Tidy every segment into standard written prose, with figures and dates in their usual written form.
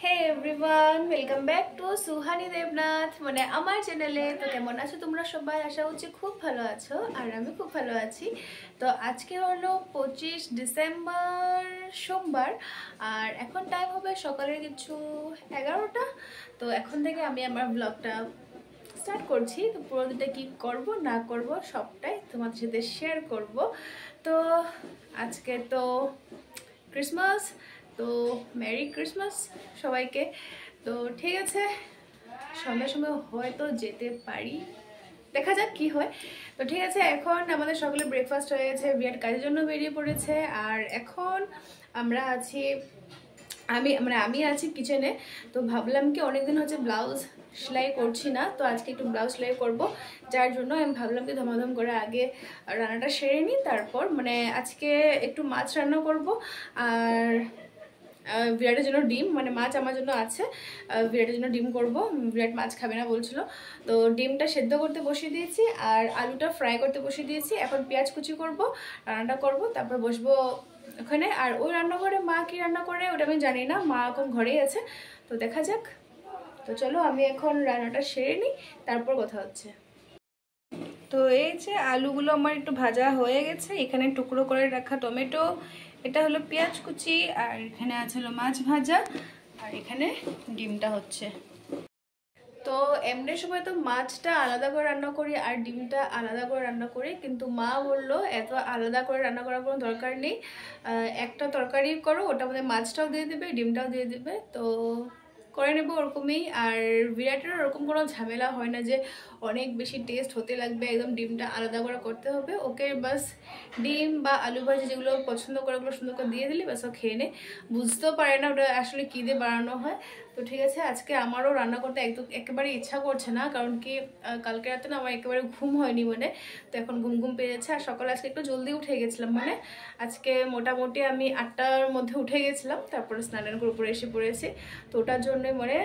Hey everyone, welcome back to Suhani Debnath মানে আমার চ্যানেলে। তো কেমন আছো তোমরা সবাই? আশা করছি খুব ভালো আছো, আর আমি খুব ভালো আছি। তো আজকে হলো 25 ডিসেম্বর, সোমবার, আর এখন টাইম হবে সকালের কিছু 11টা। তো এখন থেকে আমি আমার ব্লগটা স্টার্ট করছি। তো পুরো দিনটা কী করবো না করব সবটাই তোমাদের সাথে শেয়ার করব। তো আজকে তো ক্রিসমাস, তো মেরি ক্রিসমাস সবাইকে। তো ঠিক আছে, সঙ্গে সঙ্গে হয়তো যেতে পারি, দেখা যাক কি হয়। তো ঠিক আছে, এখন আমাদের সকালে ব্রেকফাস্ট হয়ে গেছে, বিরাট কাজের জন্য বেরিয়ে পড়েছে, আর এখন আমরা আছি, আমি আছি কিচেনে। তো ভাবলাম কি অনেকদিন হচ্ছে ব্লাউজ সেলাই করছি না, তো আজকে একটু ব্লাউজ সেলাই করব, যার জন্য আমি ভাবলাম কি ধমাধম করে আগে রান্নাটা সেরে নিই। তারপর মানে আজকে একটু মাছ রান্না করব, আর বিরাটের জন্য ডিম, মানে মাছ আমার জন্য আছে, বিরাটের জন্য ডিম করব। বিরাট মাছ খাবে না বলছিল, তো ডিমটা সেদ্ধ করতে বসিয়ে দিয়েছি, আর আলুটা ফ্রাই করতে বসিয়ে দিয়েছি। এখন পেঁয়াজ কুচি করব, রান্নাটা করব, তারপর বসবো ওখানে। আর ওই রান্নাঘরে মা কি রান্না করে ওটা আমি জানি না, মা এখন ঘরেই আছে, তো দেখা যাক। তো চলো আমি এখন রান্নাটা সেরে নিই, তারপর কথা হচ্ছে। তো এই যে আলুগুলো আমার একটু ভাজা হয়ে গেছে, এখানে টুকরো করে রাখা টমেটো, এটা হলো পেঁয়াজ কুচি, আর এখানে আছে হলো মাছ ভাজা, আর এখানে ডিমটা হচ্ছে। তো এমনি সময় তো মাছটা আলাদা করে রান্না করি আর ডিমটা আলাদা করে রান্না করি, কিন্তু মা বললো এত আলাদা করে রান্না করার কোনো দরকার নেই, একটা তরকারি করো, ওটার মধ্যে মাছটাও দিয়ে দেবে ডিমটাও দিয়ে দেবে, তো করে নেবো ওরকমই। আর বিরাটের ওরকম কোনো ঝামেলা হয় না যে অনেক বেশি টেস্ট হতে লাগবে, একদম ডিমটা আলাদা করে করতে হবে ওকে। বাস ডিম বা আলু ভাজি যেগুলো পছন্দ করে ওগুলো সুন্দর করে দিয়ে দিলে বাস ও খেয়ে নে, বুঝতেও পারে না ওটা আসলে কী দিয়ে বানানো হয়। তো ঠিক আছে, আজকে আমারও রান্না করতে একেবারে ইচ্ছা করছে না, কারণ কি কালকে রাতে না আমার একেবারে ঘুম হয়নি, মানে তো এখন ঘুম ঘুম পেয়ে যাচ্ছে। আর সকালে আজকে একটু জলদি উঠে গেছিলাম, মানে আজকে মোটামুটি আমি 8টার মধ্যে উঠে গেছিলাম, তারপরে স্নান করে উপরে এসে পড়েছি। তো ওটার জন্যই মানে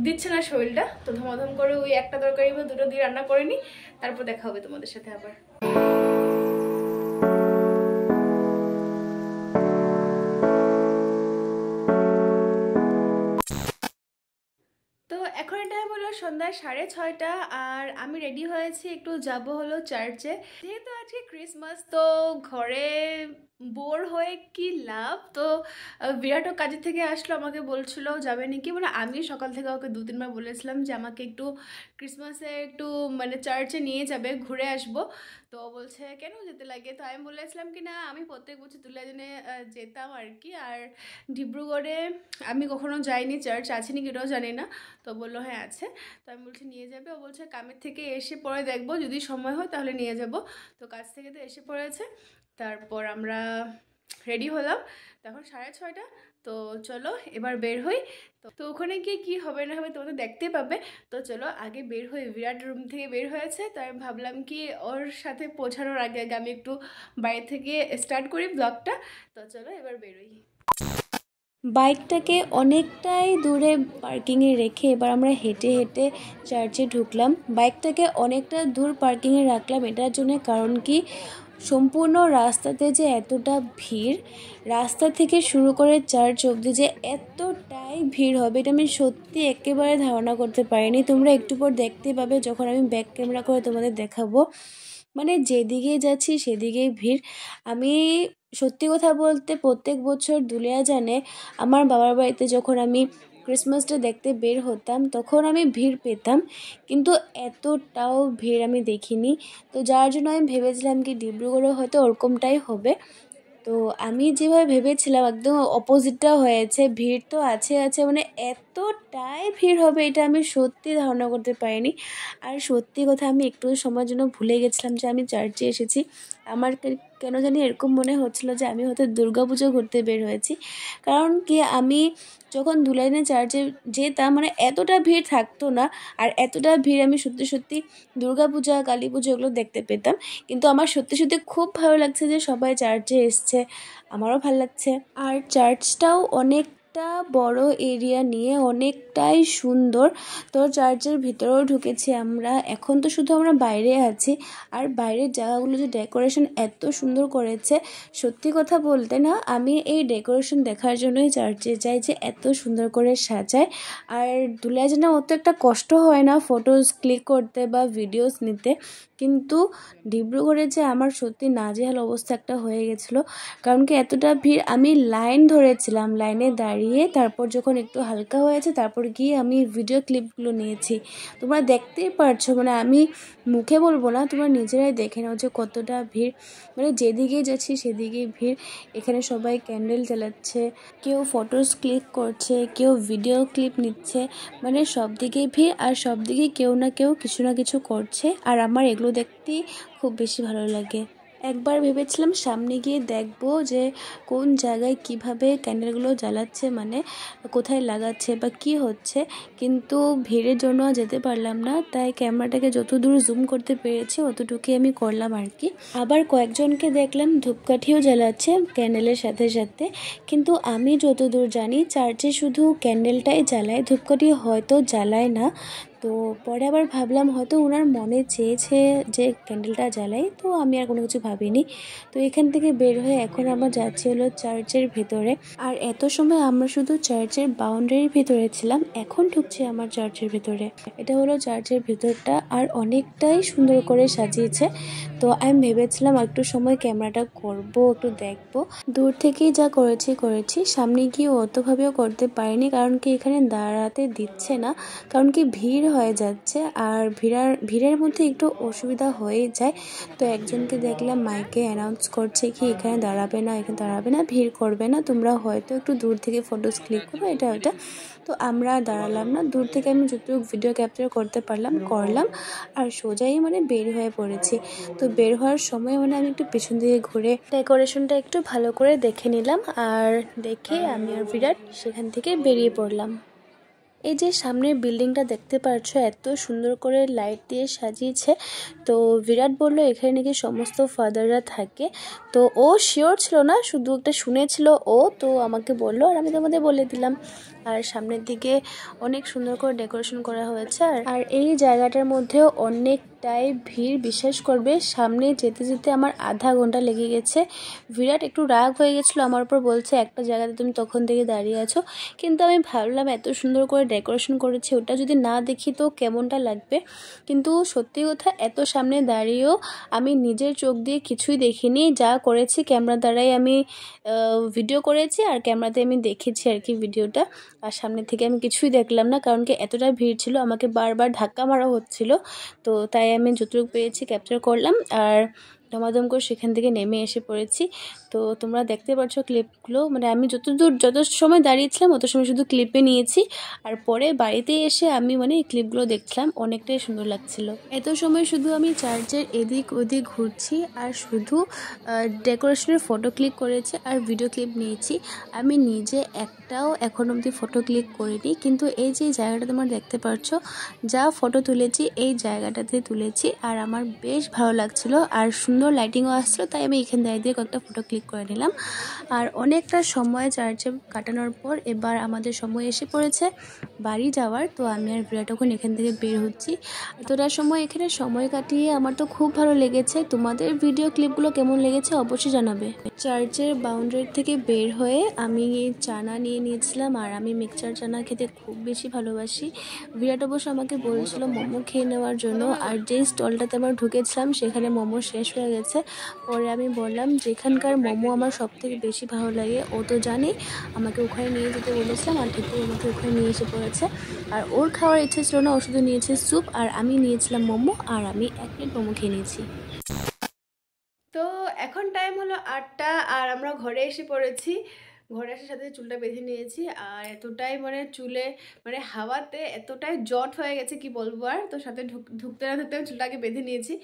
দিচ্ছে না শরীরটা, তো ধমাধম করে ওই একটা তরকারি বা দুটো দিয়ে রান্না করে নিই, তারপর দেখা হবে তোমাদের সাথে আবার। তো এখন টাইম হলো সন্ধ্যা 6:30, আর আমি রেডি হয়েছি, একটু যাব হলো চার্চে। যেহেতু আজকে ক্রিসমাস, তো ঘরে বোর হয়ে কি লাভ। তো বিরাটও কাজের থেকে আসলো, আমাকে বলছিল যাবে নাকি, মানে আমি সকাল থেকে ওকে 2-3বার বলেছিলাম যে আমাকে একটু ক্রিসমাসে একটু মানে চার্চে নিয়ে যাবে, ঘুরে আসবো। তো বলছে কেন যেতে লাগে, তো আমি বলেছিলাম কি না আমি প্রত্যেক বছর তুলে দিনে যেতাম আর কি। আর ডিব্রুগড়ে আমি কখনো যাইনি, চার্চ আছে নাকি এটাও জানি না। তো বললো হ্যাঁ আছে, তো আমি বলছি নিয়ে যাবে। ও বলছে কামের থেকে এসে পরে দেখবো, যদি সময় হয় তাহলে নিয়ে যাব। তো কাজ থেকে তো এসে পড়েছে, তারপর আমরা রেডি হলাম, তখন 6:30। তো চলো এবার বের হই। তো ওখানে গিয়ে কী হবে না হবে তোমাদের দেখতে পাবে। তো চলো আগে বের হই, বিরাট রুম থেকে বের হয়েছে, তো আমি ভাবলাম কি ওর সাথে পৌঁছানোর আগে আগে আমি একটু বাইরে থেকে স্টার্ট করি ব্লগটা। তো চলো এবার বেরোই। বাইকটাকে অনেকটাই দূরে পার্কিংয়ে রেখে এবার আমরা হেঁটে হেঁটে চার্চে ঢুকলাম। বাইকটাকে অনেকটা দূর পার্কিংয়ে রাখলাম এটার জন্য, কারণ কি সম্পূর্ণ রাস্তাতে যে এতটা ভিড়, রাস্তা থেকে শুরু করে চার্চ অবধি যে এতটাই ভিড় হবে এটা আমি সত্যি একেবারে ধারণা করতে পারিনি। তোমরা একটু পর দেখতে পাবে যখন আমি ব্যাক ক্যামেরা করে তোমাদের দেখাবো, মানে যেদিকেই যাচ্ছি সেদিকেই ভিড়। আমি সত্যি কথা বলতে প্রত্যেক বছর দুলিয়াজানে আমার বাবার বাড়িতে যখন আমি ক্রিসমাসটা দেখতে বের হতাম তখন আমি ভিড় পেতাম, কিন্তু এতটাও ভিড় আমি দেখিনি। তো যার জন্য আমি ভেবেছিলাম কি ডিব্রুগড়ে হয়তো ওরকমটাই হবে। তো আমি যেভাবে ভেবেছিলাম একদম অপোজিটটা হয়েছে, ভিড় তো আছে আছে মানে এতটাই ভিড় হবে এটা আমি সত্যি ধারণা করতে পারিনি। আর সত্যি কথা আমি একটু সময়ের জন্য ভুলে গেছিলাম যে আমি চার্চে এসেছি। আমার কেন জানি এরকম মনে হচ্ছিলো যে আমি হয়তো দুর্গাপুজো ঘুরতে বের হয়েছি, কারণ কি আমি যখন দুলাইনে চার্চে যেতাম মানে এতটা ভিড় থাকতো না, আর এতটা ভিড় আমি সত্যি সত্যি দুর্গাপূজা কালী পুজো এগুলো দেখতে পেতাম। কিন্তু আমার সত্যি সত্যি খুব ভালো লাগছে যে সবাই চার্চে এসছে, আমারও ভালো লাগছে। আর চার্চটাও অনেক অনেকটা বড় এরিয়া নিয়ে অনেকটাই সুন্দর। তো চার্চের ভিতরেও ঢুকেছি আমরা। এখন তো শুধু আমরা বাইরে আছি, আর বাইরের জায়গাগুলো যে ডেকোরেশন এত সুন্দর করেছে, সত্যি কথা বলতে না আমি এই ডেকোরেশন দেখার জন্যই চার্চে যাই, যে এত সুন্দর করে সাজায়। আর দুলায় জানা অত একটা কষ্ট হয় না ফটোস ক্লিক করতে বা ভিডিওস নিতে, কিন্তু ডিব্রুগড়ে যে আমার সত্যি নাজেহাল অবস্থা একটা হয়ে গেছিলো। কারণ কি এতটা ভিড়, আমি লাইন ধরেছিলাম, লাইনে দাঁড়িয়ে তারপর যখন একটু হালকা হয়েছে তারপর গিয়ে আমি ভিডিও ক্লিপগুলো নিয়েছি। তোমরা দেখতেই পারছো, মানে আমি মুখে বলবো না, তোমরা নিজেরাই দেখে নাও যে কতটা ভিড়। মানে যেদিকেই যাচ্ছি সেদিকেই ভিড়। এখানে সবাই ক্যান্ডেল জ্বালাচ্ছে, কেউ ফটোস ক্লিক করছে, কেউ ভিডিও ক্লিপ নিচ্ছে, মানে সব দিকেই ভিড়, আর সব দিকেই কেউ না কেউ কিছু না কিছু করছে। আর আমার এগুলো দেখতেই খুব বেশি ভালো লাগে। একবার ভেবেছিলাম সামনে গিয়ে দেখবো যে কোন জায়গায় কিভাবে ক্যান্ডেলগুলো জ্বালাচ্ছে, মানে কোথায় লাগাচ্ছে বা কি হচ্ছে, কিন্তু ভিড়ের জন্য যেতে পারলাম না। তাই ক্যামেরাটাকে যতদূর জুম করতে পেরেছি অতটুকুই আমি করলাম আর কি। আবার কয়েকজনকে দেখলাম ধূপকাঠিও জ্বালাচ্ছে ক্যান্ডেলের সাথে সাথে, কিন্তু আমি যতদূর জানি চার্চে শুধু ক্যান্ডেলটাই জ্বালায়, ধূপকাঠি হয়তো জ্বালায় না। তো পরে আবার ভাবলাম হয়তো ওনার মনে চেয়েছে যে ক্যান্ডেলটা জ্বালাই, তো আমি আর কোনো কিছু ভাবিনি। তো এখান থেকে বের হয়ে এখন আমরা যাচ্ছি হলো চার্চের ভেতরে। আর এত সময় আমরা শুধু চার্চের বাউন্ডারির ভিতরে ছিলাম, এখন ঢুকছি আমার চার্চের ভেতরে। এটা হলো চার্চের ভেতরটা, আর অনেকটাই সুন্দর করে সাজিয়েছে। তো আমি ভেবেছিলাম একটু সময় ক্যামেরাটা করব, একটু দেখব। দূর থেকেই যা করেছি, সামনে গিয়ে অতভাবেও করতে পারিনি, কারণ কি এখানে দাঁড়াতে দিচ্ছে না, কারণ কি ভিড় হয়ে যাচ্ছে, আর ভিড়ের মধ্যে একটু অসুবিধা হয়ে যায়। তো একজনকে দেখলাম মাইকে অ্যানাউন্স করছে কি এখানে দাঁড়াবে না, এখানে দাঁড়াবে না, ভিড় করবে না, তোমরা হয়তো একটু দূর থেকে ফটোস ক্লিক করো, এটা ওটা। তো আমরা দাঁড়ালাম না, দূর থেকে আমি যতটুকু ভিডিও ক্যাপচার করতে পারলাম করলাম, আর সোজাই মানে বের হয়ে পড়েছি। তো বের হওয়ার সময় মানে আমি একটু পেছন দিকে ঘুরে ডেকোরেশনটা একটু ভালো করে দেখে নিলাম, আর দেখে আমি আর বিরাট সেখান থেকে বেরিয়ে পড়লাম। এই যে সামনের বিল্ডিংটা দেখতে পাচ্ছ, এত সুন্দর করে লাইট দিয়ে সাজিয়েছে। তো বিরাট বললো এখানে নাকি সমস্ত ফাদাররা থাকে। তো ও শিওর ছিল না, শুধু একটা শুনেছিল ও, তো আমাকে বললো আর আমি তোমাদের বলে দিলাম। আর সামনের দিকে অনেক সুন্দর করে ডেকোরেশন করা হয়েছে, আর এই জায়গাটার মধ্যেও অনেকটাই ভিড়, বিশ্বাস করবে সামনে যেতে যেতে আমার আধা ঘন্টা লেগে গেছে। বিরাট একটু রাগ হয়ে গেছিলো আমার উপর, বলছে একটা জায়গাতে তুমি তখন থেকে দাঁড়িয়ে আছো। কিন্তু আমি ভাবলাম এত সুন্দর করে ডেকোরেশন করেছে, ওটা যদি না দেখি তো কেমনটা লাগবে। কিন্তু সত্যি কথা, এত সামনে দাঁড়িয়েও আমি নিজের চোখ দিয়ে কিছুই দেখিনি, যা করেছি ক্যামেরা দ্বারাই আমি ভিডিও করেছি, আর ক্যামেরাতে আমি দেখেছি আর কি ভিডিওটা। আর সামনে থেকে আমি কিছুই দেখলাম না, কারণ কি এতটা ভিড় ছিল, আমাকে বারবার ধাক্কা মারা হচ্ছিল। তো তাই আমি যতটুকু পেরেছি ক্যাপচার করলাম, আর দমাদম করে সেখান থেকে নেমে এসে পড়েছি। তো তোমরা দেখতে পাচ্ছ ক্লিপগুলো, মানে আমি যত সময় দাঁড়িয়েছিলাম অত সময় শুধু ক্লিপে নিয়েছি, আর পরে বাড়িতে এসে আমি মানে এই ক্লিপগুলো দেখছিলাম, অনেকটাই সুন্দর লাগছিল। এত সময় শুধু আমি চার্চের এদিক ওদিক ঘুরছি, আর শুধু ডেকোরেশনের ফটো ক্লিক করেছি আর ভিডিও ক্লিপ নিয়েছি। আমি নিজে একটাও এখন অবধি ফটো ক্লিক করিনি, কিন্তু এই যে জায়গাটা তোমরা দেখতে পাচ্ছ, যা ফটো তুলেছি এই জায়গাটাতে তুলেছি, আর আমার বেশ ভালো লাগছিল, আর সুন্দর লাইটিংও আসছিল, তাই আমি এখানে দাঁড়িয়ে কয়েকটা ফটো ক্লিক করে নিলাম। আর অনেকটা সময় চার্চে কাটানোর পর এবার আমাদের সময় এসে পড়েছে বাড়ি যাওয়ার। তো আমি আর বিরাট এখন এখান থেকে বের হচ্ছি। এতটা সময় এখানে সময় কাটিয়ে আমার তো খুব ভালো লেগেছে। তোমাদের ভিডিও ক্লিপগুলো কেমন লেগেছে অবশ্যই জানাবে। চার্চের বাউন্ডারি থেকে বের হয়ে আমি চানা নিয়ে নিয়েছিলাম, আর আমি মিক্সচার চানা খেতে খুব বেশি ভালোবাসি। বিরাট অবশ্য আমাকে বলেছিল মোমো খেয়ে নেওয়ার জন্য, আর যেই স্টলটাতে আমরা ঢুকেছিলাম সেখানে মোমো শেষ হয়ে গেছে। পরে আমি বললাম যেখানকার মোমো আমার সব থেকে বেশি ভালো লাগে, ও তো জানি, আমাকে ওখানে নিয়ে যেতে বলেছিলাম, আর ঠিক আমাকে ওখানে নিয়ে এসে পড়েছে। আর ওর খাওয়ার ইচ্ছে ছিল না, ও শুধু নিয়েছে স্যুপ, আর আমি নিয়েছিলাম মোমো, আর আমি 1 প্লেট মোমো খেয়ে নিয়েছি। তো এখন টাইম হলো 8টা, আর আমরা ঘরে এসে পড়েছি। ঘরে আসার সাথে চুলটা বেঁধে নিয়েছি, আর এতটাই মানে চুলে মানে হাওয়াতে এতটাই জট হয়ে গেছে কি বলবো আর। তো সাথে ঢুকতে না ঢুকতে চুলটাকে বেঁধে নিয়েছি।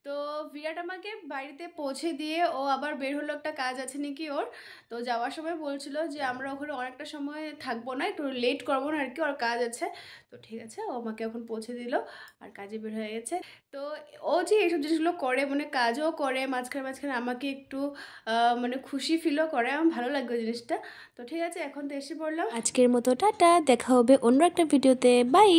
তো বিরাট আমাকে বাড়িতে পৌঁছে দিয়ে ও আবার বের হলো, একটা কাজ আছে নাকি ওর। তো যাওয়ার সময় বলছিল যে আমরা ওখানে অনেকটা সময় থাকবো না, একটু লেট করবো না আর কি, ওর কাজ আছে। তো ঠিক আছে, ও আমাকে এখন পৌঁছে দিল আর কাজে বের হয়ে গেছে। তো ও যে এইসব জিনিসগুলো করে, মানে কাজও করে মাঝখানে মাঝখানে, আমাকে একটু মানে খুশি ফিলও করে, আমার ভালো লাগবে জিনিসটা। তো ঠিক আছে, এখন তো এসে পড়লাম। আজকের মতো টাটা, দেখা হবে অন্য একটা ভিডিওতে, বাই।